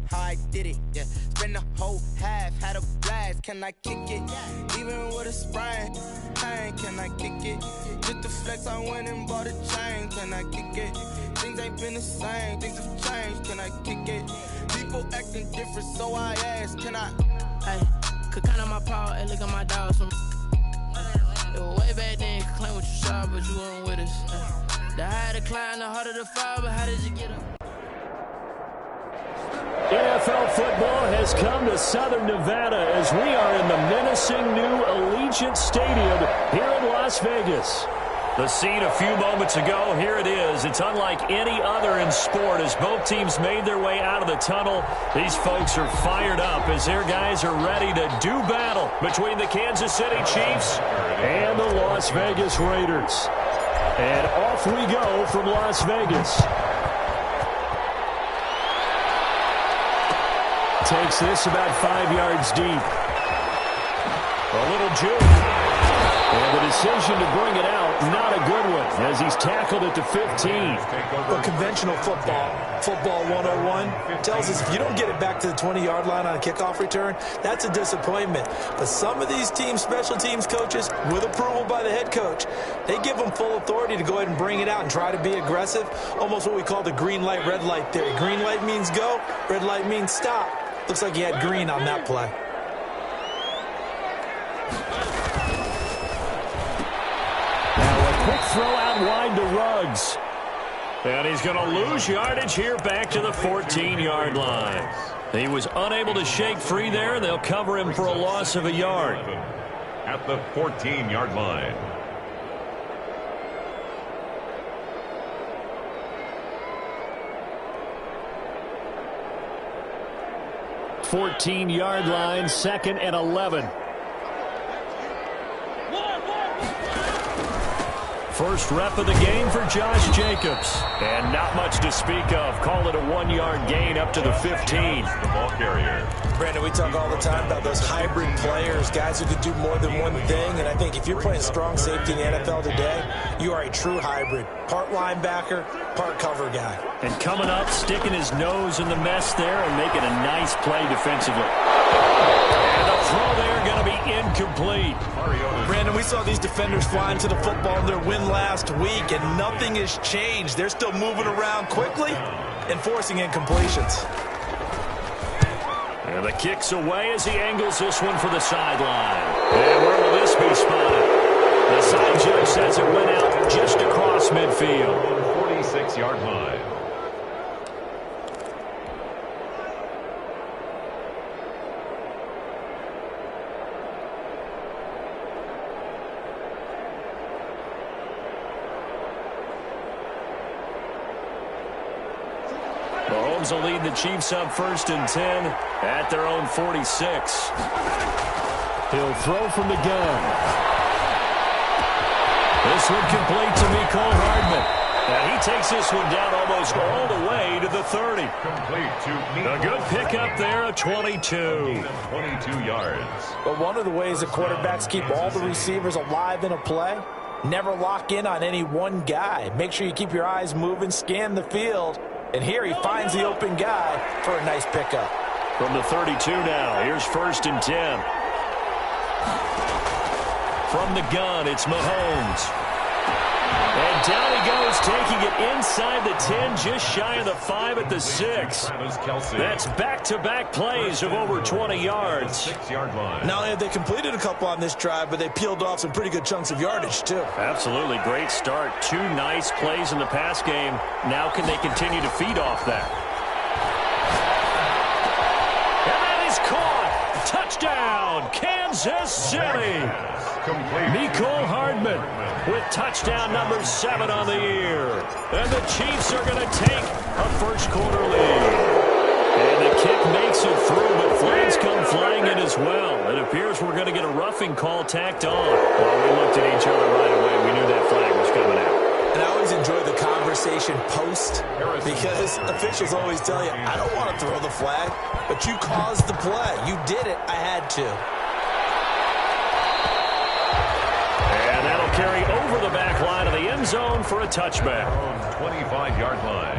how I did it, yeah. Spend the whole half, had a blast, can I kick it? Even with a sprain, pain, can I kick it? Just the flex, I went and bought a chain, can I kick it? Things ain't been the same, things have changed, can I kick it? People acting different, so I asked, can I? Hey, could count on my power, and look at my dogs from. It was way back then, you could claim what you saw, but you weren't with us. The higher the climb, the harder the fall, but how did you get up? NFL football has come to Southern Nevada as we are in the menacing new Allegiant Stadium here in Las Vegas. The scene a few moments ago, here it is. It's unlike any other in sport as both teams made their way out of the tunnel. These folks are fired up as their guys are ready to do battle between the Kansas City Chiefs and the Las Vegas Raiders. And off we go from Las Vegas. Takes this about 5 yards deep. A little juke. And the decision to bring it out, not a good one, as he's tackled at the 15. Well, conventional football 101, tells us if you don't get it back to the 20-yard line on a kickoff return, that's a disappointment. But some of these team special teams coaches, with approval by the head coach, they give them full authority to go ahead and bring it out and try to be aggressive, almost what we call the green light, red light theory. Green light means go, red light means stop. Looks like he had green on that play. Quick throw out wide to Ruggs. And he's going to lose yardage here back to the 14-yard line. He was unable to shake free there, and they'll cover him for a loss of a yard. At the 14-yard line. Fourteen-yard line, 2nd and 11. First rep of the game for Josh Jacobs. And not much to speak of. Call it a 1-yard gain up to the 15. The ball carrier. Brandon, we talk all the time about those hybrid players, guys who could do more than one thing. And I think if you're playing strong safety in the NFL today, you are a true hybrid. Part linebacker, part cover guy. And coming up, sticking his nose in the mess there and making a nice play defensively. And the throw there going to be incomplete. Brandon, we saw these defenders flying to the football in their win last week, and nothing has changed. They're still moving around quickly and forcing incompletions. And the kick's away as he angles this one for the sideline. And where will this be spotted? The side judge says it went out just across midfield. 46-yard line. Mahomes will lead the Chiefs up 1st and 10 at their own 46. He'll throw from the gun. This one complete to Mecole Hardman. And he takes this one down almost all the way to the 30. Complete to A good pickup there, a 22. 22 yards. But one of the ways the quarterbacks keep all the receivers alive in a play, never lock in on any one guy. Make sure you keep your eyes moving, scan the field. And here he finds the open guy for a nice pickup. From the 32 now, here's 1st and 10. From the gun, it's Mahomes. And down he goes, taking it inside the 10, just shy of the 5 at the 6. That's back-to-back plays of over 20 yards. 6-yard line. Not only have they completed a couple on this drive, but they peeled off some pretty good chunks of yardage, too. Absolutely. Great start. 2 nice plays in the pass game. Now can they continue to feed off that? And that is caught. Touchdown, Kansas City. Mecole Hardman with touchdown number 7 on the year. And the Chiefs are going to take a first-quarter lead. And the kick makes it through, but flags come flying in as well. It appears we're going to get a roughing call tacked on. Well, we looked at each other right away. We knew that flag was coming out. And I always enjoy the conversation post because officials always tell you, I don't want to throw the flag, but you caused the play. You did it. I had to. And that'll carry over the back line of the end zone for a touchback. 25-yard line.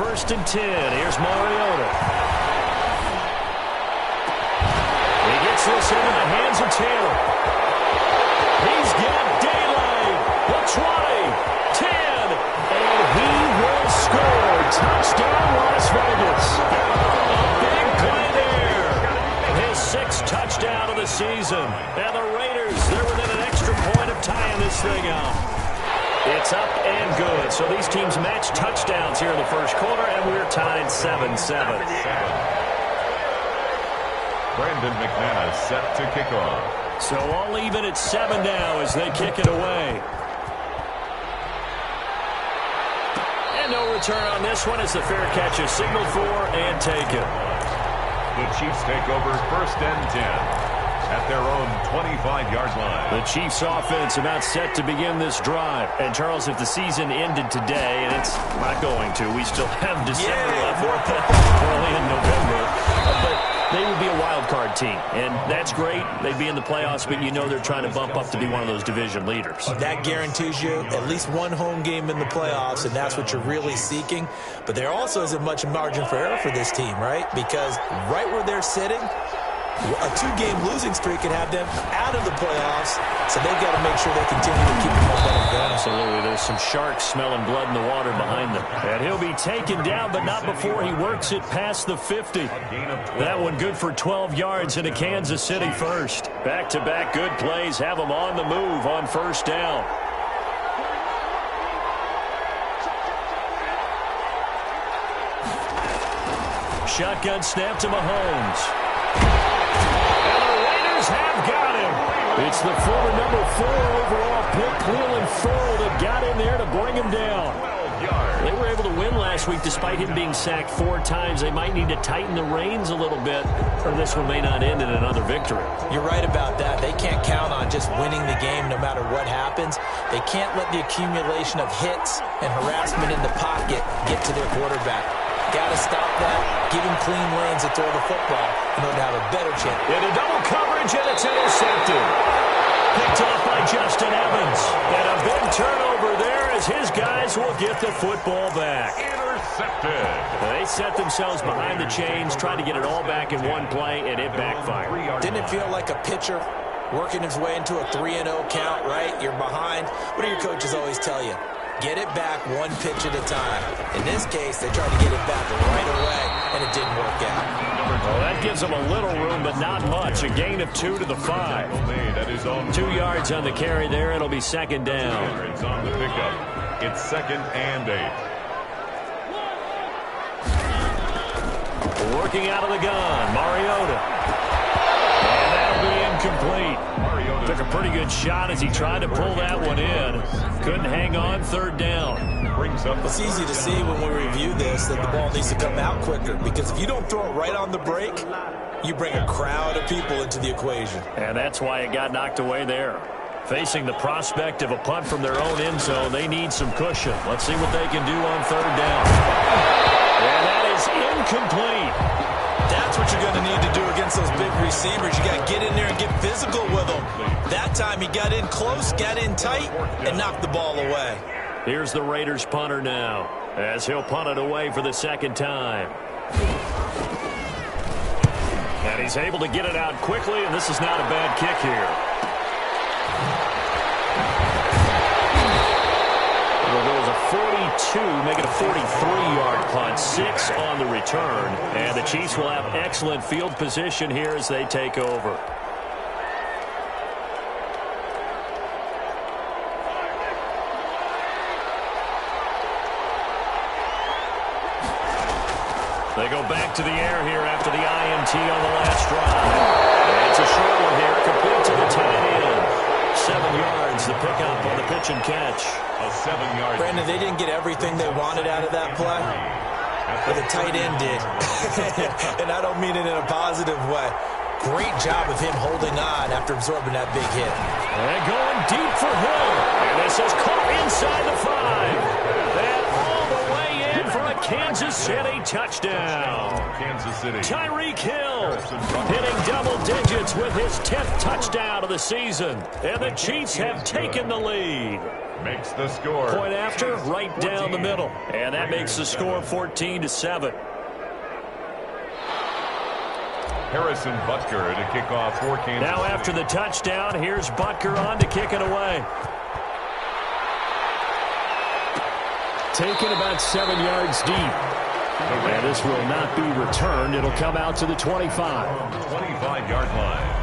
1st and 10. Here's Mariota. He gets this into the hands of Taylor. He's got daylight. The 20, 10, and he will score. Touchdown, Las Vegas. A big play there. His 6th touchdown of the season. And the Raiders, they're within an extra point of tying this thing up. It's up and good. So these teams match touchdowns here in the first quarter, and we're tied 7-7. Brandon McManus set to kick off. So all even at 7 now as they kick it away. And no return on this one as the fair catch is signaled for and taken. The Chiefs take over 1st and 10. At their own 25-yard line. The Chiefs offense about set to begin this drive. And, Charles, if the season ended today, and it's not going to, we still have December left, early in November, but they would be a wild card team. And that's great. They'd be in the playoffs, but you know they're trying to bump up to be one of those division leaders. That guarantees you at least one home game in the playoffs, and that's what you're really seeking. But there also isn't much margin for error for this team, right? Because right where they're sitting, a 2-game losing streak can have them out of the playoffs, so they've got to make sure they continue to keep the momentum going. Absolutely. There's some sharks smelling blood in the water behind them. And he'll be taken down, but not before he works it past the 50. That one good for 12 yards into Kansas City first. Back-to-back good plays have them on the move on 1st down. Shotgun snap to Mahomes. Have got him. It's the former number 4 overall pick, Cleveland Ferrell, that got in there to bring him down. They were able to win last week despite him being sacked 4 times. They might need to tighten the reins a little bit, or this one may not end in another victory. You're right about that. They can't count on just winning the game no matter what happens. They can't let the accumulation of hits and harassment in the pocket get to their quarterback. Got to stop that. Give him clean lanes to throw the football in order to have a better chance. Into double coverage, and it's intercepted. Picked off by Justin Evans. And a big turnover there as his guys will get the football back. Intercepted. They set themselves behind the chains, tried to get it all back in one play, and it backfired. Didn't it feel like a pitcher working his way into a 3-0 count, right? You're behind. What do your coaches always tell you? Get it back one pitch at a time. In this case, they tried to get it back right away, and it didn't work out. Well, that gives them a little room, but not much. A gain of 2 to the 5. 2 yards on the carry there. It'll be 2nd down. It's on the pickup. It's 2nd and 8. Working out of the gun, Mariota. And that'll be incomplete. Took a pretty good shot as he tried to pull that one in. Couldn't hang on, 3rd down. It's easy to see when we review this that the ball needs to come out quicker, because if you don't throw it right on the break, you bring a crowd of people into the equation. And that's why it got knocked away there. Facing the prospect of a punt from their own end zone, they need some cushion. Let's see what they can do on 3rd down. And that is incomplete. That's what you're going to need to do against those big receivers. You got to get in there and get physical with them. That time he got in close, got in tight, and knocked the ball away. Here's the Raiders punter now, as he'll punt it away for the 2nd time. And he's able to get it out quickly, and this is not a bad kick here. Well, there was a 42, make it a 43-yard punt, 6 on the return. And the Chiefs will have excellent field position here as they take over. They go back to the air here after the INT on the last drive. And it's a short one here, complete to the tight end. 7 yards, the pickup on the pitch and catch. A 7-yard. Brandon, they didn't get everything they wanted out of that play, but the tight end did. And I don't mean it in a positive way. Great job of him holding on after absorbing that big hit. And going deep for Hill. And this is caught inside the 5. And all the way in for a Kansas City touchdown. Kansas City. Tyreek Hill hitting double digits with his 10th touchdown of the season. And the Chiefs have taken the lead. makes the score. Point after, right 14. Down the middle. And that makes the score 14-7. Harrison Butker to kick off for Kansas Now City. After the touchdown, here's Butker on to kick it away. Taken about 7 yards deep. And this will not be returned. It'll come out to the 25. 25-yard line.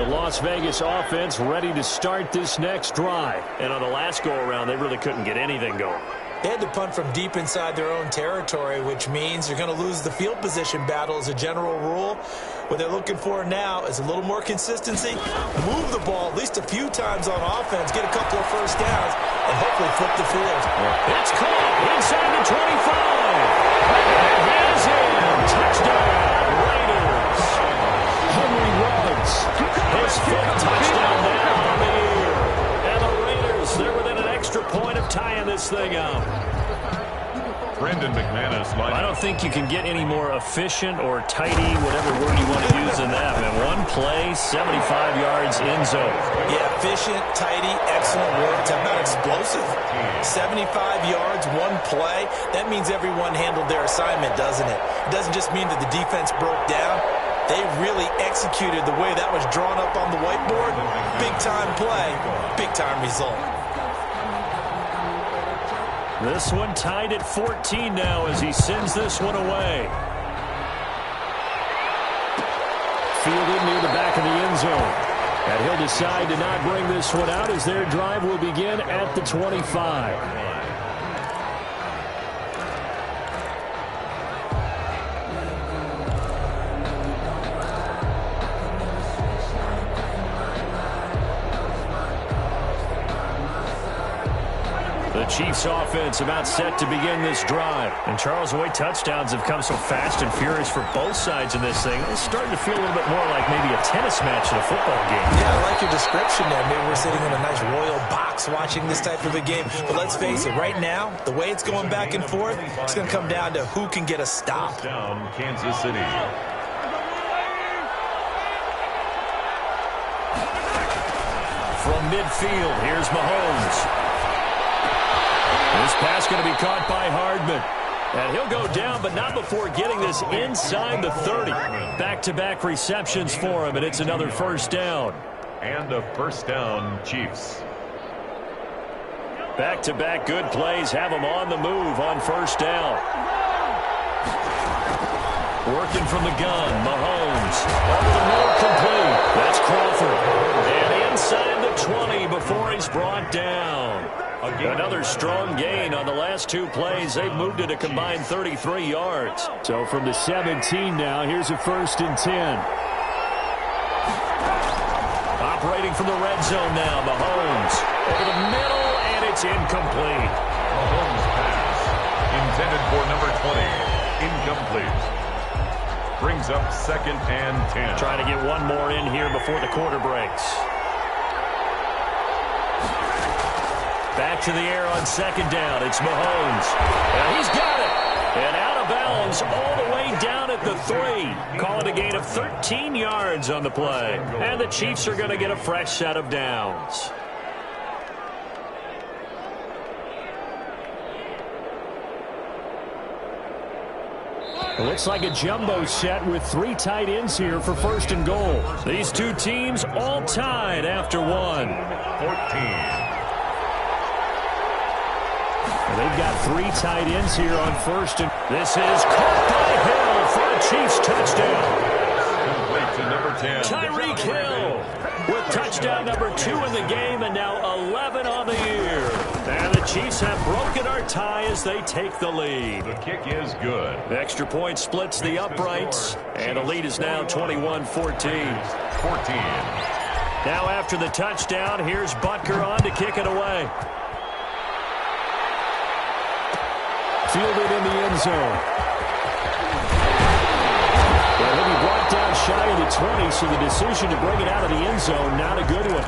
Las Vegas offense ready to start this next drive. And on the last go-around, they really couldn't get anything going. They had to punt from deep inside their own territory, which means you're going to lose the field position battle as a general rule. What they're looking for now is a little more consistency, move the ball at least a few times on offense, get a couple of first downs, and hopefully flip the field. It's caught inside the 25. That is in. Touchdown, Raiders. Henry Ruggs, his fifth touchdown now on the year. And the Raiders, they're within an extra point of tying this thing up. Brendan McManus. I don't think you can get any more efficient or tidy, whatever word you want to use in that. Man, one play, 75 yards in zone. Yeah, efficient, tidy, excellent work. How about explosive? 75 yards, one play. That means everyone handled their assignment, doesn't it? It doesn't just mean that the defense broke down. They really executed the way that was drawn up on the whiteboard. Big-time play, big-time result. This one tied at 14 now as he sends this one away. Fielded near the back of the end zone. And he'll decide to not bring this one out as their drive will begin at the 25. The Chiefs offense about set to begin this drive. And Charles, the way touchdowns have come so fast and furious for both sides in this thing, it's starting to feel a little bit more like maybe a tennis match in a football game. Yeah, I like your description there. Maybe we're sitting in a nice royal box watching this type of a game. But let's face it, right now, the way it's going back and forth, it's going to come down to who can get a stop. Down Kansas City. From midfield, here's Mahomes. This pass going to be caught by Hardman. And he'll go down, but not before getting this inside the 30. Back-to-back receptions for him, and it's another first down. And a first down, Chiefs. Back-to-back good plays have him on the move on first down. Working from the gun, Mahomes. Over the middle, complete. That's Crawford. And inside the 20 before he's brought down. Another strong gain on the last two plays. They've moved it a combined 33 yards. So from the 17 now, here's a 1st and 10. Operating from the red zone now, Mahomes. Over the middle, and it's incomplete. Mahomes pass. Intended for number 20. Incomplete. Brings up 2nd and 10. Trying to get one more in here before the quarter breaks. Back to the air on 2nd down. It's Mahomes. And he's got it. And out of bounds all the way down at the 3. Call it a gain of 13 yards on the play. And the Chiefs are going to get a fresh set of downs. It looks like a jumbo set with 3 tight ends here for 1st and goal. These two teams all tied after 1. 14. They've got 3 tight ends here on 1st, and this is caught by Hill for a Chiefs touchdown. Complete to number 10. Tyreek Hill with touchdown number 2 in the game, and now 11 on the year. And the Chiefs have broken our tie as they take the lead. The kick is good. The extra point splits the uprights, and the lead is now 21-14. 14. Now after the touchdown, here's Butker on to kick it away. Fielded in the end zone. And he'll be brought down shy of the 20, so the decision to bring it out of the end zone, not a good one.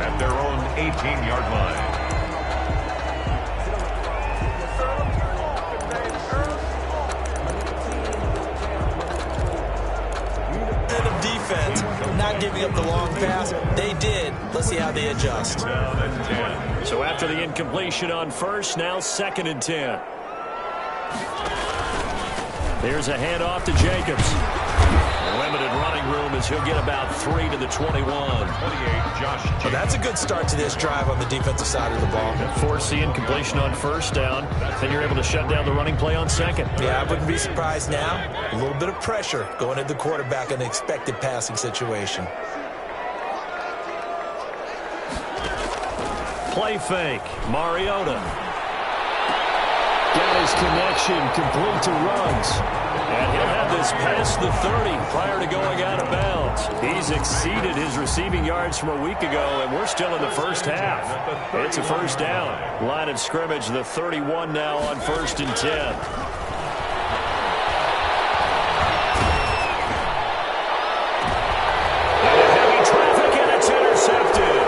At their own 18-yard line. Defense not giving up the long pass. They did. Let's see how they adjust. So after the incompletion on first, now 2nd and 10. There's a handoff to Jacobs. Limited running room as he'll get about 3 to the 21. 28, Josh. Well, that's a good start to this drive on the defensive side of the ball. Force the incompletion on first down. Then you're able to shut down the running play on second. Yeah, I wouldn't be surprised now. A little bit of pressure going at the quarterback in the expected passing situation. Play fake. Mariota. Got his connection complete to Ruggs. And he'll have this past the 30 prior to going out of bounds. He's exceeded his receiving yards from a week ago, and we're still in the first half. It's a first down. Line of scrimmage, the 31 now on 1st and 10. Heavy traffic, and it's intercepted.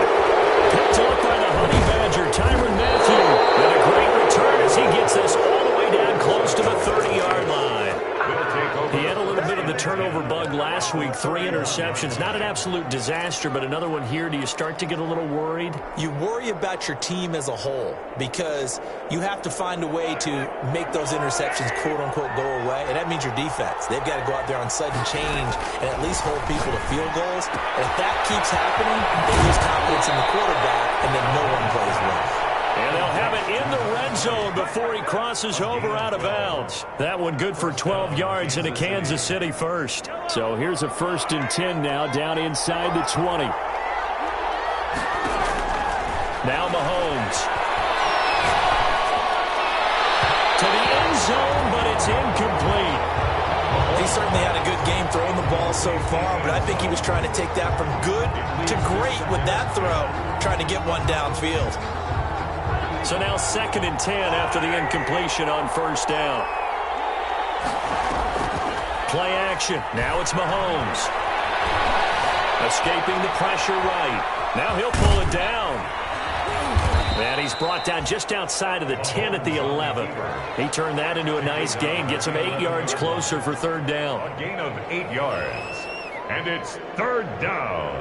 Picked up by the Honey Badger, Tyrann Mathieu. And a great return as he gets this all the way down close to the 30-yard line. He had a little bit of the turnover bug last week, 3 interceptions. Not an absolute disaster, but another one here. Do you start to get a little worried? You worry about your team as a whole because you have to find a way to make those interceptions, quote-unquote, go away, and that means your defense. They've got to go out there on sudden change and at least hold people to field goals. And if that keeps happening, they lose confidence in the quarterback, and then no one plays well. And they'll have it in the red zone before he crosses over out of bounds. That one good for 12 yards in a Kansas City first. So here's a 1st and 10 now down inside the 20. Now Mahomes. To the end zone, but it's incomplete. He certainly had a good game throwing the ball so far, but I think he was trying to take that from good to great with that throw, trying to get one downfield. So now 2nd and 10 after the incompletion on first down. Play action. Now it's Mahomes. Escaping the pressure right. Now he'll pull it down. And he's brought down just outside of the 10 at the 11. He turned that into a nice gain. Gets him 8 yards closer for 3rd down. A gain of 8 yards. And it's 3rd down.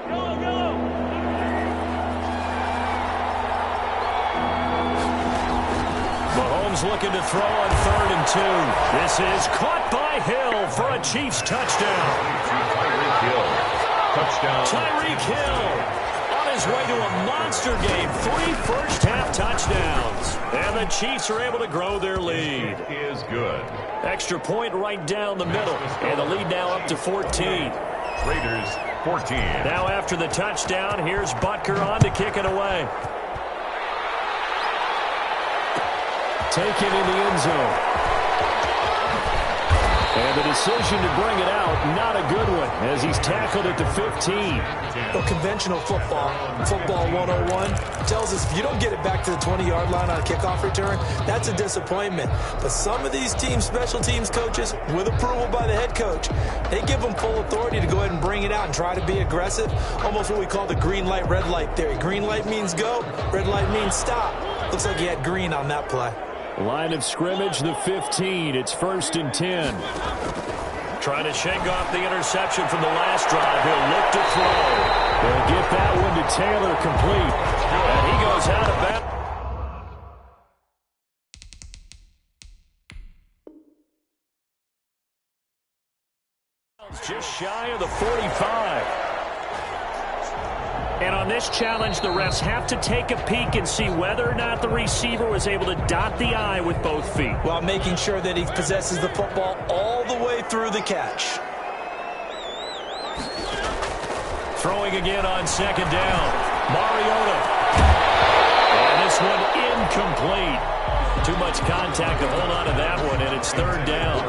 Go, go! Mahomes looking to throw on 3rd and 2. This is caught by Hill for a Chiefs touchdown. Tyreek Hill. Touchdown. Tyreek Hill on his way to a monster game. 3 first-half touchdowns. And the Chiefs are able to grow their lead. It is good. Extra point right down the middle. And the lead now up to 14. Raiders 14. Now after the touchdown, here's Butker on to kick it away. Taken in the end zone. And the decision to bring it out, not a good one, as he's tackled at the 15. Well, conventional football 101, tells us if you don't get it back to the 20-yard line on a kickoff return, that's a disappointment. But some of these teams, special teams coaches, with approval by the head coach, they give them full authority to go ahead and bring it out and try to be aggressive, almost what we call the green light, red light theory. Green light means go, red light means stop. Looks like he had green on that play. Line of scrimmage, the 15. It's 1st and 10. Trying to shake off the interception from the last drive. He'll look to throw. They'll get that one to Taylor complete. And he goes out of bounds. Just shy of the 45. And on this challenge, the refs have to take a peek and see whether or not the receiver was able to dot the I with both feet. While making sure that he possesses the football all the way through the catch. Throwing again on 2nd down. Mariota. And this one incomplete. Too much contact to hold on to that one, and it's 3rd down.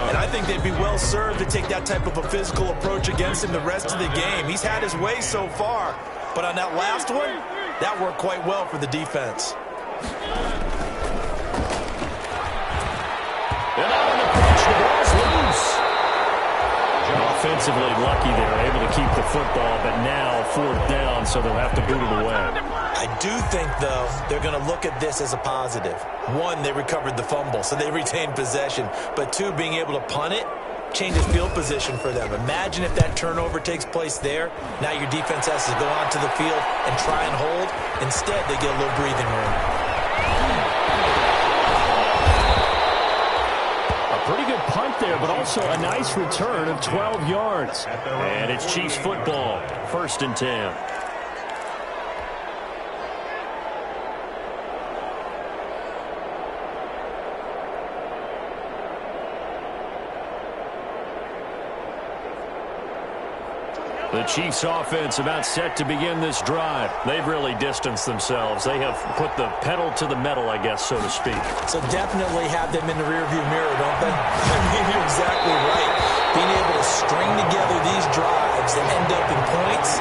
And I think they'd be well served to take that type of a physical approach against him the rest of the game. He's had his way so far, but on that last one, that worked quite well for the defense. And out on the Offensively lucky there, able to keep the football, but now 4th down, so they'll have to boot it away. I do think, though, they're going to look at this as a positive. 1, they recovered the fumble, so they retained possession. But 2, being able to punt it changes field position for them. Imagine if that turnover takes place there. Now your defense has to go onto the field and try and hold. Instead, they get a little breathing room. Pretty good punt there, but also a nice return of 12 yards. And it's Chiefs football, 1st and 10. The Chiefs offense about set to begin this drive. They've really distanced themselves. They have put the pedal to the metal, I guess, so to speak. So definitely have them in the rearview mirror, don't they? I mean, you're exactly right. Being able to string together these drives that end up in points,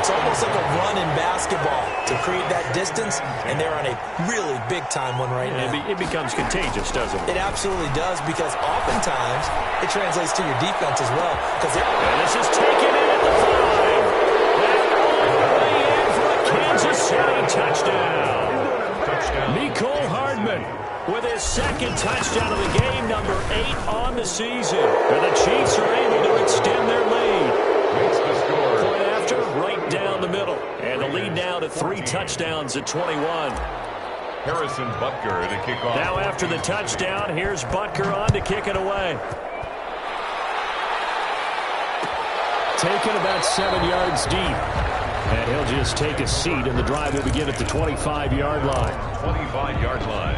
it's almost like a run in basketball to create that distance, and they're on a really big-time one right now. It becomes contagious, doesn't it? It absolutely does, because oftentimes it translates to your defense as well. And this is taken in at the 5. And in for a Kansas City touchdown. Mecole Hardman with his 2nd touchdown of the game, number 8 on the season. And the Chiefs are able to extend their lead. Point after, right down the middle. And the lead now to 3 touchdowns at 21. Harrison Butker to kick off. Now after the touchdown, here's Butker on to kick it away. Taken about 7 yards deep. And he'll just take a seat, and the drive will begin at the 25-yard line. 25-yard line.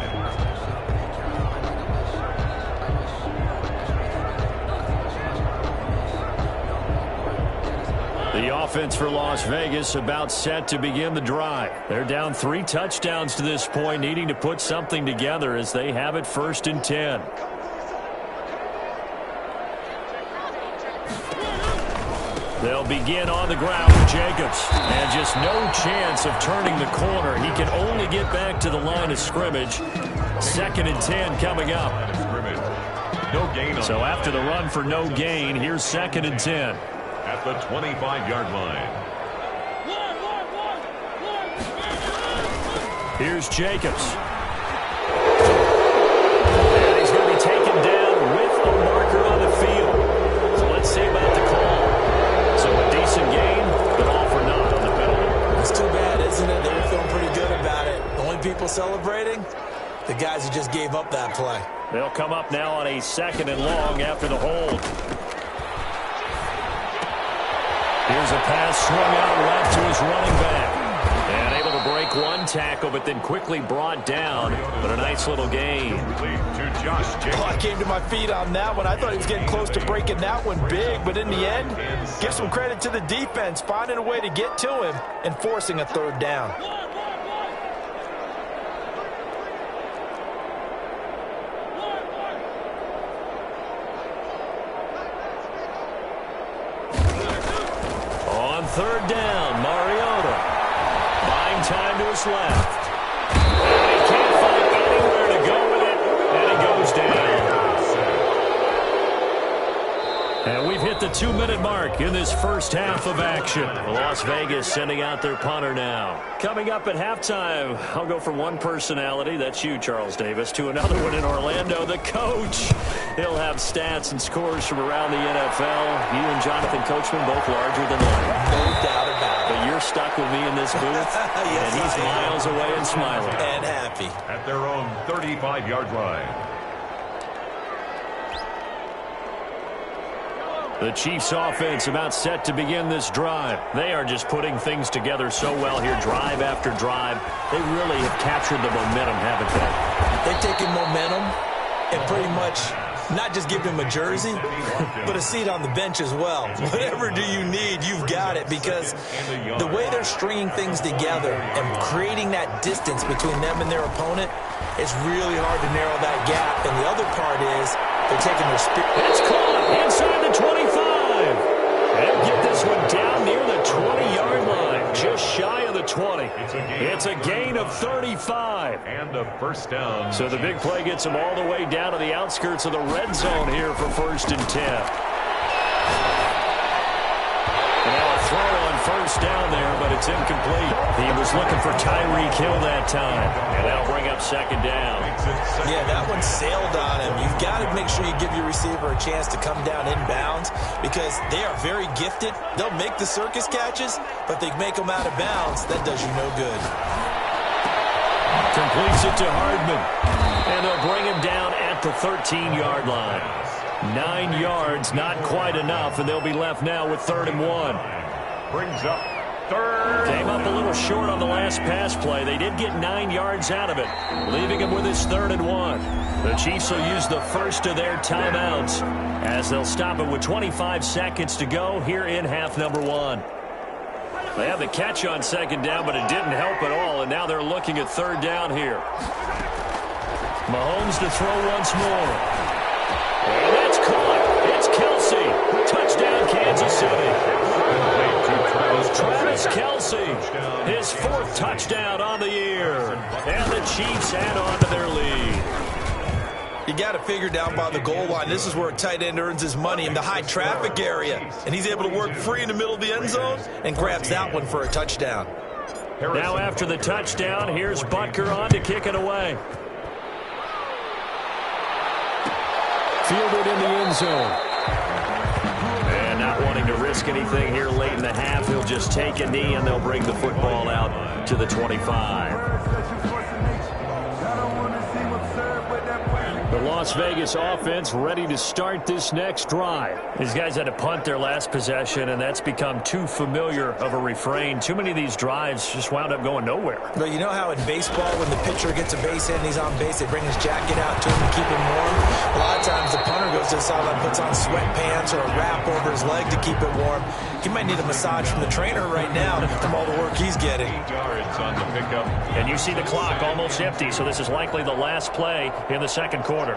The offense for Las Vegas about set to begin the drive. They're down 3 touchdowns to this point, needing to put something together as they have it 1st and 10. They'll begin on the ground with Jacobs. And just no chance of turning the corner. He can only get back to the line of scrimmage. 2nd and 10 coming up. No gain on so after the run for no gain, here's 2nd and 10. At the 25-yard line. Here's Jacobs. And he's going to be taken down with a marker on the field. So let's see about the call. So a decent gain, but all for naught on the penalty. It's too bad, isn't it? They were feeling pretty good about it. The only people celebrating, the guys who just gave up that play. They'll come up now on a 2nd and long after the hold. Here's a pass swung out left to his running back. And able to break one tackle, but then quickly brought down. But a nice little gain. I came to my feet on that one. I thought he was getting close to breaking that one big. But in the end, give some credit to the defense, finding a way to get to him and forcing a 3rd down. On 3rd down, Mariota buying time to his left. And he can't find anywhere to go with it, and it goes down. And we've hit the 2-minute mark in this first half of action. Las Vegas sending out their punter now. Coming up at halftime, I'll go from one personality, that's you, Charles Davis, to another one in Orlando, the coach. He'll have stats and scores from around the NFL. You and Jonathan Coachman both larger than life. No doubt about it. But you're stuck with me in this booth, yes, and he's miles away and smiling. And happy. At their own 35-yard line. The Chiefs offense about set to begin this drive. They are just putting things together so well here, drive after drive. They really have captured the momentum, haven't they? They've taken momentum and pretty much not just given him a jersey, but a seat on the bench as well. Whatever do you need, you've got it, because the way they're stringing things together and creating that distance between them and their opponent, it's really hard to narrow that gap. And the other part is they're taking their speed. It's caught inside the 25. And get this one down near the 20-yard line, just shy of the 20. It's a gain of 35. And a 1st down. So the big play gets them all the way down to the outskirts of the red zone here for 1st and 10. throw on first down there, but it's incomplete. He was looking for Tyreek Hill that time, and that'll bring up second down. Yeah, that one sailed on him. You've got to make sure you give your receiver a chance to come down inbounds because they are very gifted. They'll make the circus catches, but they make them out of bounds. That does you no good. Completes it to Hardman, and they'll bring him down at the 13-yard line. 9 yards, not quite enough, and they'll be left now with 3rd and 1. Brings up third. Came up a little short on the last pass play. They did get 9 yards out of it, leaving him with his 3rd and 1. The Chiefs will use the first of their timeouts as they'll stop it with 25 seconds to go here in half number 1. They had the catch on 2nd down, but it didn't help at all, and now they're looking at 3rd down here. Mahomes to throw once more. And that's caught. It's Kelsey. Touchdown, Kansas City. Travis Kelsey, his 4th touchdown on the year. And the Chiefs add on to their lead. You got to figure down by the goal line. This is where a tight end earns his money in the high traffic area. And he's able to work free in the middle of the end zone and grabs that one for a touchdown. Now after the touchdown, here's Butker on to kick it away. Fielded in the end zone. And not wanting to risk anything here late in the half, he'll just take a knee and they'll bring the football out to the 25. The Las Vegas offense ready to start this next drive. These guys had to punt their last possession, and that's become too familiar of a refrain. Too many of these drives just wound up going nowhere. But you know how in baseball, when the pitcher gets a base hit and he's on base, they bring his jacket out to him to keep him warm? A lot of times the punter goes to the sideline, puts on sweatpants or a wrap over his leg to keep it warm. He might need a massage from the trainer right now from all the work he's getting. On the pickup. And you see the clock almost empty, so this is likely the last play in the second quarter.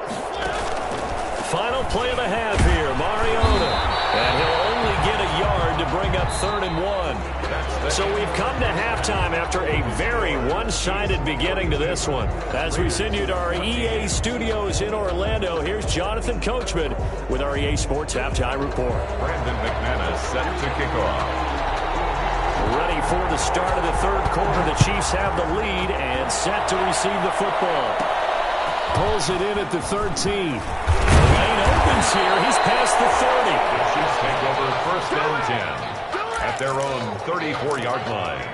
Final play of the half here, Mariota. And he'll only get a yard to bring up 3rd and 1. So we've come to halftime after a very one-sided beginning to this one. As we send you to our EA studios in Orlando, here's Jonathan Coachman with our EA Sports Halftime Report. Brandon McManus set to kick off. Ready for the start of the third quarter. The Chiefs have the lead and set to receive the football. Pulls it in at the 13. Lane opens here. He's past the 30. The Chiefs take over 1st and 10 at their own 34-yard line.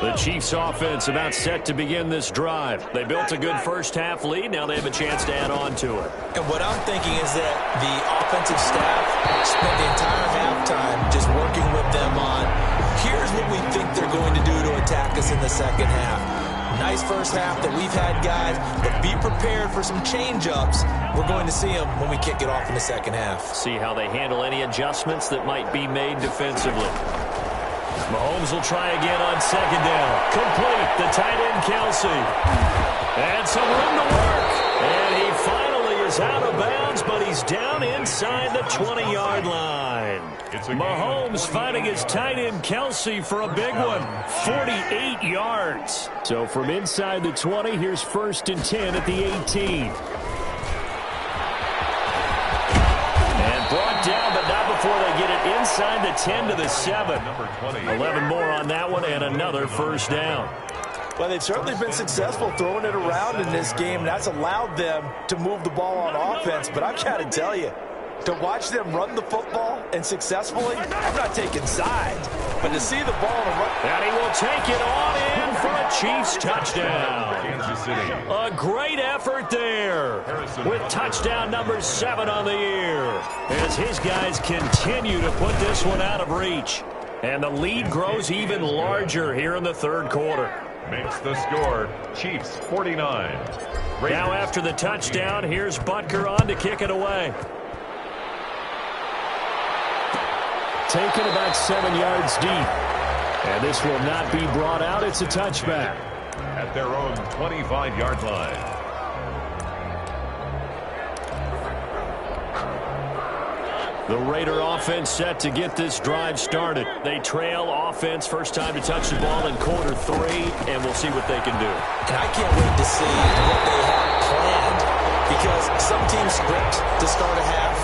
The Chiefs offense about set to begin this drive. They built a good first half lead. Now they have a chance to add on to it. And what I'm thinking is that the offensive staff spent the entire halftime just working with them on, here's what we think they're going to do to attack us in the second half. Nice first half that we've had, guys, but be prepared for some change-ups. We're going to see them when we kick it off in the second half. See how they handle any adjustments that might be made defensively. Mahomes will try again on 2nd down. Complete, the tight end Kelsey. And some room to work. And he finally is out of bounds, but he's down inside the 20-yard line. Mahomes finding his tight end Kelsey for a big one. 48 yards. So from inside the 20, here's 1st and 10 at the 18. And brought down, but not before they get it inside the 10 to the 7. 11 more on that one and another 1st down. Well, they've certainly been successful throwing it around in this game. That's allowed them to move the ball on offense. But I've got to tell you, to watch them run the football and successfully, I'm not taking sides. But to see the ball and run. And he will take it on in for a Chiefs touchdown. Kansas City. A great effort there with touchdown number 7 on the year as his guys continue to put this one out of reach. And the lead grows even larger here in the third quarter. Makes the score Chiefs 49. Now after the touchdown, here's Butker on to kick it away. Taken about 7 yards deep. And this will not be brought out. It's a touchback. At their own 25-yard line. The Raider offense set to get this drive started. They trail offense, first time to touch the ball in quarter 3, and we'll see what they can do. And I can't wait to see what they have planned because some teams script to start a half.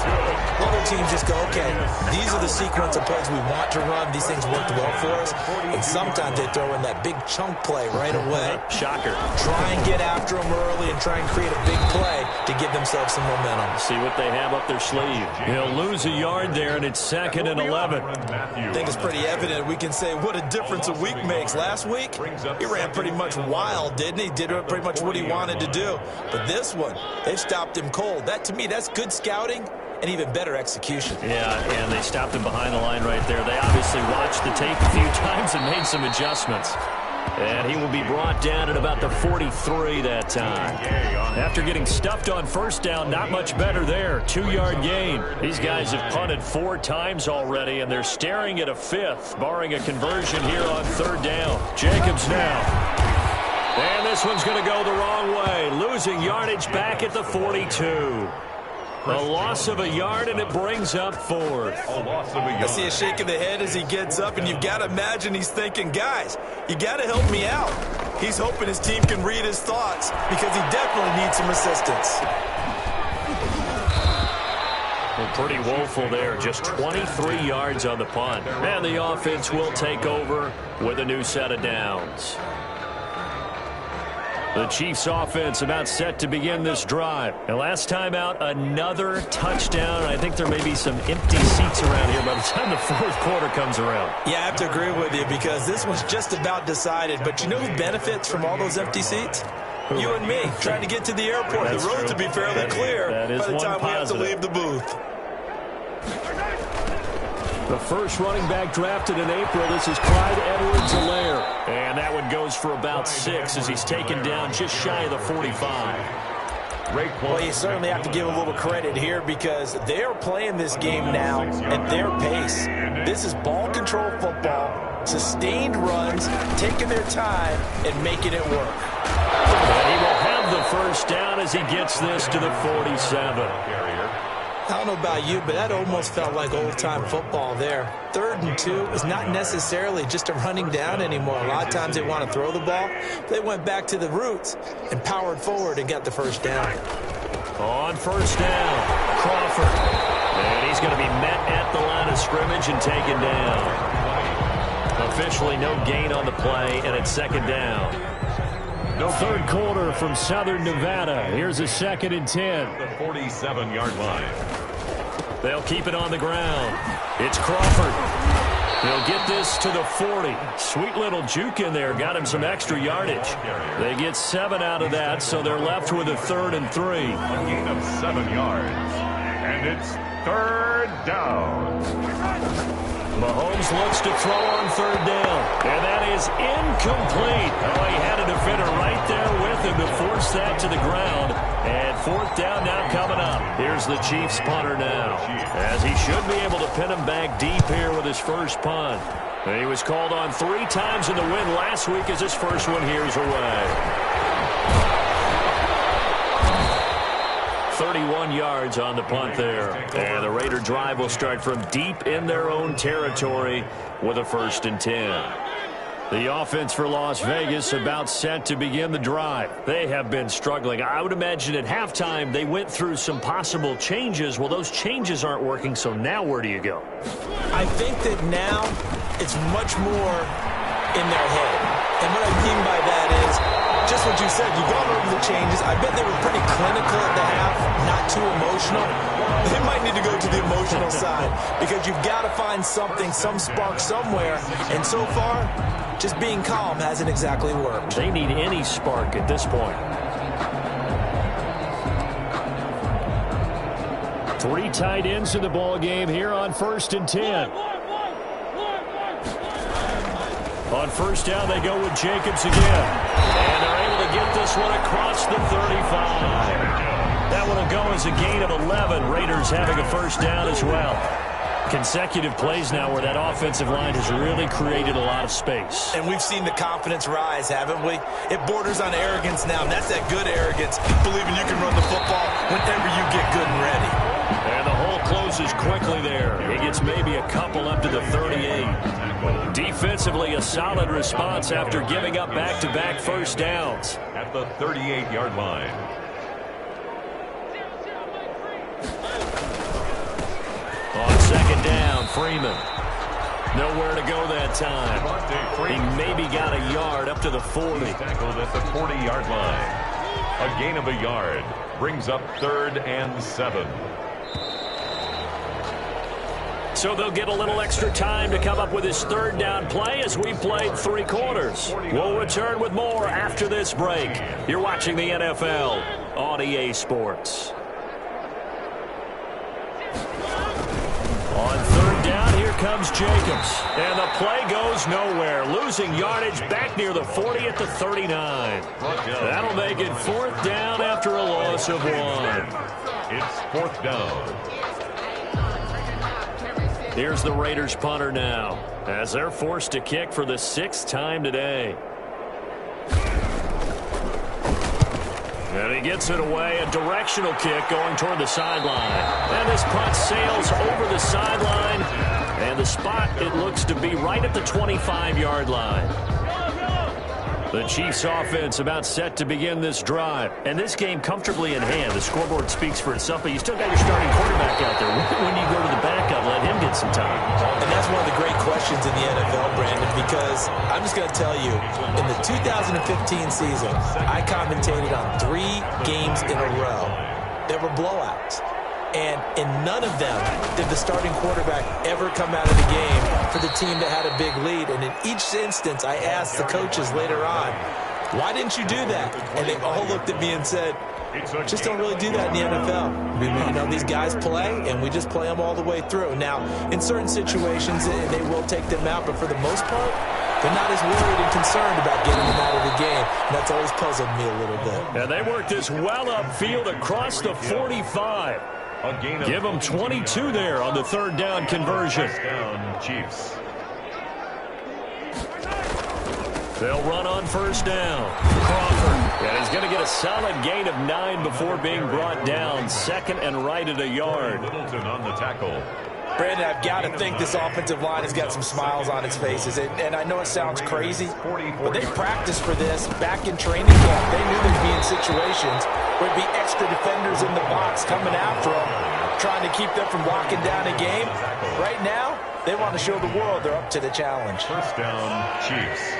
Other teams just go, okay, these are the sequence of plays we want to run. These things worked well for us. And sometimes they throw in that big chunk play right away. Shocker. Try and get after them early and try and create a big play to give themselves some momentum. See what they have up their sleeve. He'll lose a yard there, and it's 2nd and 11. I think it's pretty evident. We can say what a difference a week makes. Last week, he ran pretty much wild, didn't he? Did pretty much what he wanted to do. But this one, they've stopped him cold. That, to me, that's good scouting and even better execution. Yeah, and they stopped him behind the line right there. They obviously watched the tape a few times and made some adjustments. And he will be brought down at about the 43 that time. After getting stuffed on first down, not much better there. 2-yard gain. These guys have punted 4 times already, and they're staring at a 5th, barring a conversion here on 3rd down. Jacobs now. And this one's going to go the wrong way. Losing yardage back at the 42. A loss of a yard, and it brings up 4th. I see a shake of the head as he gets up, and you've got to imagine he's thinking, guys, you got to help me out. He's hoping his team can read his thoughts because he definitely needs some assistance. Well, pretty woeful there. Just 23 yards on the punt. And the offense will take over with a new set of downs. The Chiefs offense about set to begin this drive. And last time out, another touchdown. I think there may be some empty seats around here by the time the 4th quarter comes around. Yeah, I have to agree with you because this one's just about decided. But you know who benefits from all those empty seats? You and me, trying to get to the airport. That's the road to be fairly clear by the time we have to leave the booth. The first running back drafted in April, this is Clyde Edwards-Helaire. And that one goes for about 6 as he's taken down just shy of the 45. Well, you certainly have to give a little credit here because they are playing this game now at their pace. This is ball control football, sustained runs, taking their time and making it work. And he will have the first down as he gets this to the 47. I don't know about you, but that almost felt like old-time football there. 3rd and 2 is not necessarily just a running down anymore. A lot of times they want to throw the ball. They went back to the roots and powered forward and got the first down. On first down, Crawford. And he's going to be met at the line of scrimmage and taken down. Officially no gain on the play, and it's 2nd down. No 3rd quarter from Southern Nevada. Here's a 2nd and 10. The 47-yard line. They'll keep it on the ground. It's Crawford. He'll get this to the 40. Sweet little juke in there. Got him some extra yardage. They get 7 out of that, so they're left with a 3rd and 3. A gain of 7 yards. And it's 3rd down. Mahomes looks to throw on 3rd down. And that is incomplete. Oh, he had a defender right there with him to force that to the ground. And 4th down now coming up. Here's the Chiefs punter now, as he should be able to pin him back deep here with his first punt. And he was called on 3 times in the win last week as his first one here's away. 31 yards on the punt there. And the Raider drive will start from deep in their own territory with a 1st and 10. The offense for Las Vegas about set to begin the drive. They have been struggling. I would imagine at halftime they went through some possible changes. Well, those changes aren't working, so now where do you go? I think that now it's much more in their head. And what I mean by that is just what you said. You've gone over the changes. I bet they were pretty clinical at the half, not too emotional. They might need to go to the emotional side because you've got to find something, some spark somewhere. And so far, just being calm hasn't exactly worked. They need any spark at this point. 3 tight ends in the ball game here on 1st and 10. On first down, they go with Jacobs again. And they're able to get this one across the 35. That one will go as a gain of 11. Raiders having a first down as well. Consecutive plays now where that offensive line has really created a lot of space. And we've seen the confidence rise, haven't we? It borders on arrogance now, and that's that good arrogance, believing you can run the football whenever you get good and ready. And the hole closes quickly there. He gets maybe a couple up to the 38. Defensively, a solid response after giving up back-to-back first downs. At the 38-yard line. Second down, Freeman. Nowhere to go that time. He maybe got a yard up to the 40. He's tackled at the 40-yard line. A gain of a yard brings up 3rd and 7. So they'll get a little extra time to come up with his 3rd down play as we played 3 quarters. We'll return with more after this break. You're watching the NFL on EA Sports. On 3rd down, here comes Jacobs. And the play goes nowhere. Losing yardage back near the 40 at the 39. That'll make it 4th down after a loss of 1. It's 4th down. Here's the Raiders punter now as they're forced to kick for the 6th time today. And he gets it away, a directional kick going toward the sideline. And this punt sails over the sideline. And the spot, it looks to be right at the 25-yard line. The Chiefs offense about set to begin this drive. And this game comfortably in hand. The scoreboard speaks for itself, but you still got your starting quarterback out there. When do you go to the backup, let him get some time? And that's one of the great questions in the NFL, Brandon, because I'm just going to tell you, in the 2015 season, I commentated on 3 games in a row that were blowouts. And in none of them did the starting quarterback ever come out of the game for the team that had a big lead. And in each instance, I asked the coaches later on, why didn't you do that? And they all looked at me and said, just don't really do that in the NFL. You know, these guys play, and we just play them all the way through. Now, in certain situations, they will take them out, but for the most part, they're not as worried and concerned about getting them out of the game. And that's always puzzled me a little bit. And they work this well upfield across the 45. Give them 22 there on the 3rd down conversion. Down, Chiefs. They'll run on 1st down. Crawford. And he's going to get a solid gain of 9 before being brought down. 2nd and right at a yard. Littleton on the tackle. Brandon, I've got to think this offensive line has got some smiles on its faces. And I know it sounds crazy, but they practiced for this back in training camp. They knew they'd be in situations where there'd be extra defenders in the box coming after them, trying to keep them from locking down a game. Right now, they want to show the world they're up to the challenge. 1st down, Chiefs.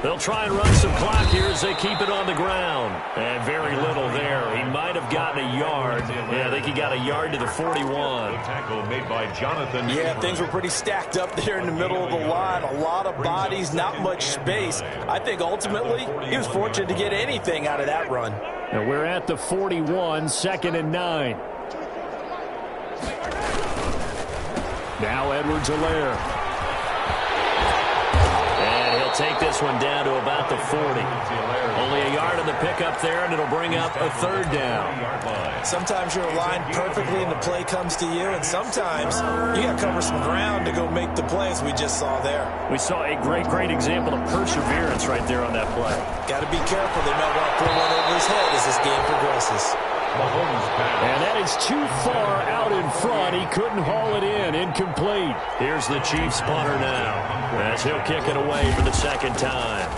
They'll try and run some clock here as they keep it on the ground. And very little there. He might have gotten a yard. Yeah, I think he got a yard to the 41. The tackle made by Jonathan. Yeah, things were pretty stacked up there in the middle of the line. A lot of bodies, not much space. I think ultimately he was fortunate to get anything out of that run. And we're at the 41, 2nd and 9. Now Edwards-Helaire. Take this one down to about the 40. Only a yard on the pickup there, and it'll bring up a 3rd down. Sometimes you're aligned perfectly and the play comes to you, and sometimes you got to cover some ground to go make the plays we just saw there. We saw a great example of perseverance right there on that play. Got to be careful. They might want to throw one over his head as this game progresses. And that is too far out in front. He couldn't haul it in. Incomplete. Here's the Chiefs punter now as he'll kick it away for the 2nd time.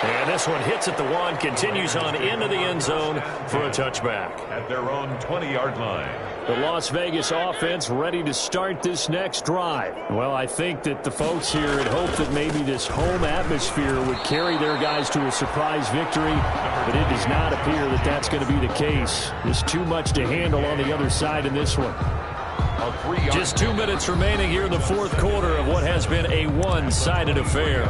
And this one hits at the 1, continues on into the end zone for a touchback. At their own 20-yard line. The Las Vegas offense ready to start this next drive. Well, I think that the folks here had hoped that maybe this home atmosphere would carry their guys to a surprise victory, but it does not appear that that's going to be the case. There's too much to handle on the other side in this one. Just 2 minutes remaining here in the 4th quarter of what has been a one-sided affair.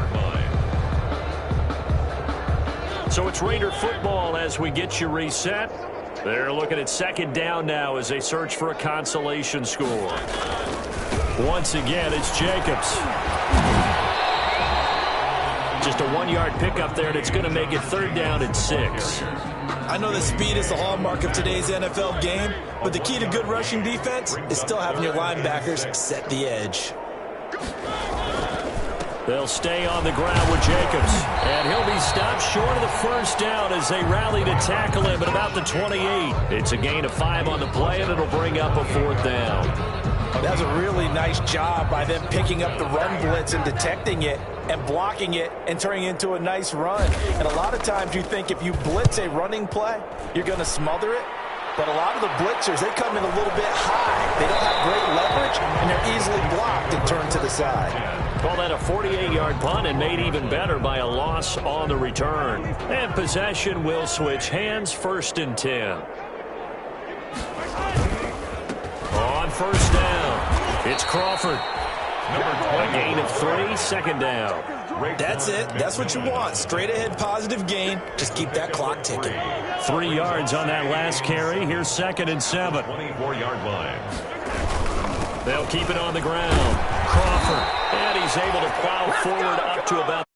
So it's Raider football as we get you reset. They're looking at 2nd down now as they search for a consolation score. Once again, it's Jacobs. Just a 1-yard pickup there, and it's going to make it 3rd down and 6. I know that speed is the hallmark of today's NFL game, but the key to good rushing defense is still having your linebackers set the edge. They'll stay on the ground with Jacobs. And he'll be stopped short of the 1st down as they rally to tackle him at about the 28. It's a gain of 5 on the play, and it'll bring up a 4th down. That was a really nice job by them picking up the run blitz and detecting it. and blocking it and turning it into a nice run. And a lot of times you think if you blitz a running play, you're going to smother it. But a lot of the blitzers, they come in a little bit high. They don't have great leverage, and they're easily blocked and turned to the side. Call that a 48-yard punt and made even better by a loss on the return. And possession will switch hands, 1st and 10. On 1st down, it's Crawford. A gain of 3, 2nd down. That's it. That's what you want. Straight ahead positive gain. Just keep that clock ticking. 3 yards on that last carry. Here's 2nd and 7. 24-yard line. They'll keep it on the ground. Crawford. And he's able to plow forward up to about